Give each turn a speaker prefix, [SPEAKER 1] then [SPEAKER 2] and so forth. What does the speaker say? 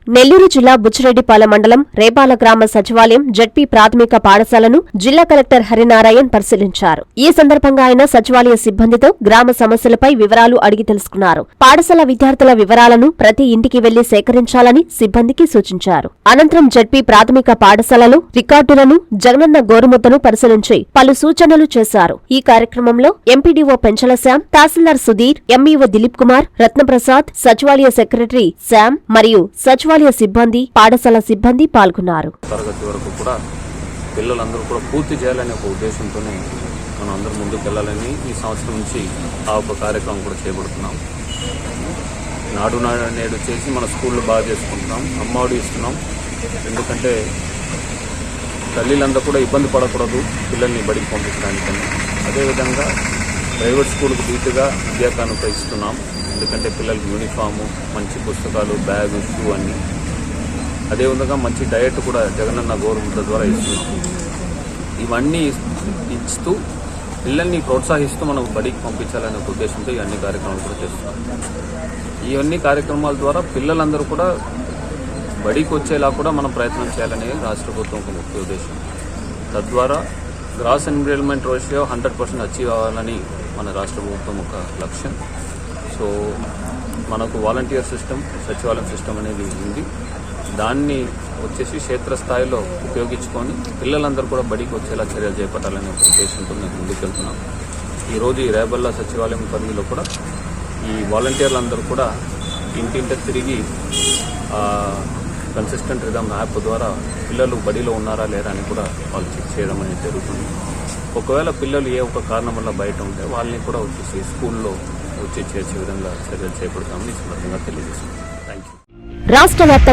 [SPEAKER 1] నెల్లూరు జిల్లా బుచ్చిరెడ్డిపాలెం మండలం రేపాల గ్రామ సచివాలయం జడ్పీ ప్రాథమిక పాఠశాలను జిల్లా కలెక్టర్ హరినారాయణ్ పరిశీలించారు. ఈ సందర్భంగా ఆయన సచివాలయ సిబ్బందితో గ్రామ సమస్యలపై వివరాలు అడిగి తెలుసుకున్నారు. పాఠశాల విద్యార్థుల వివరాలను ప్రతి ఇంటికి వెళ్లి సేకరించాలని సిబ్బందికి సూచించారు. అనంతరం జడ్పీ ప్రాథమిక పాఠశాలలో రికార్డులను, జగనన్న గోరుముద్దను పరిశీలించి పలు సూచనలు చేశారు. ఈ కార్యక్రమంలో ఎంపీడీఓ పెంచల శ్యామ్, తహసీల్దార్ సుధీర్, ఎంఈఓ దిలీప్ కుమార్, రత్నప్రసాద్, సచివాలయ సెక్రటరీ శ్యామ్ మరియు సచివాలయ సిబ్బంది, పాఠశాల సిబ్బంది పాల్గొన్నారు.
[SPEAKER 2] తరగతి వరకు కూడా పిల్లలందరూ కూడా పూర్తి చేయాలనే ఒక ఉద్దేశంతోనే మనం అందరూ ముందుకు వెళ్ళాలని ఈ సంవత్సరం నుంచి ఆ ఒక కార్యక్రమం కూడా చేపడుతున్నాం. నాడు నేడు చేసి మన స్కూల్లో బాగా చేసుకుంటున్నాం, అమ్మఒడి ఇస్తున్నాం. ఎందుకంటే తల్లిలందరూ కూడా ఇబ్బంది పడకూడదు పిల్లల్ని బడికి పంపించడానికని. అదేవిధంగా ప్రైవేట్ స్కూల్కి ధీటుగా విద్యా కానుక ఇస్తున్నాం. ఎందుకంటే పిల్లలకి యూనిఫాము, మంచి పుస్తకాలు, బ్యాగు, షూ అన్నీ. అదేవిధంగా మంచి డయట్ కూడా జగనన్న గోరుముద్ద ద్వారా ఇస్తున్నాం. ఇవన్నీ ఇస్తూ పిల్లల్ని ప్రోత్సహిస్తూ మనం బడికి పంపించాలనే ఉద్దేశంతో ఈ అన్ని కార్యక్రమాలు కూడా చేస్తున్నాం. ఇవన్నీ కార్యక్రమాల ద్వారా పిల్లలందరూ కూడా బడికి వచ్చేలా కూడా మనం ప్రయత్నం చేయాలనే రాష్ట్ర ప్రభుత్వం ఒక ముఖ్య ఉద్దేశం. తద్వారా గ్రాస్ ఎన్రోల్మెంట్ రేషియో 100% అచీవ్ అవ్వాలని మన రాష్ట్ర ప్రభుత్వం ఒక లక్ష్యం. సో మనకు వాలంటీర్ సిస్టమ్, సచివాలయం సిస్టమ్ అనేది ఉంది. దాన్ని వచ్చేసి క్షేత్రస్థాయిలో ఉపయోగించుకొని పిల్లలందరూ కూడా బడికి వచ్చేలా చర్యలు చేపట్టాలనే ఉద్దేశంతో మేము ముందుకెళ్తున్నాం. ఈరోజు ఈ రేపల్ల సచివాలయం పరిధిలో కూడా ఈ వాలంటీర్లందరూ కూడా ఇంటింట తిరిగి కన్సిస్టెంట్ రిథమ్ యాప్ ద్వారా పిల్లలు బడిలో ఉన్నారా లేరా అని కూడా వాళ్ళు చెక్ చేయడం అనేది జరుగుతుంది. ఒకవేళ పిల్లలు ఏ ఒక కారణం వల్ల బయట ఉంటే వాళ్ళని కూడా వచ్చేసి స్కూల్లో వచ్చి చేర్చే విధంగా చర్యలు చేపడతామని ఈ సందర్భంగా తెలియజేస్తున్నాం. Thank you.
[SPEAKER 1] రాష్ట్ర వ్యాప్తంగా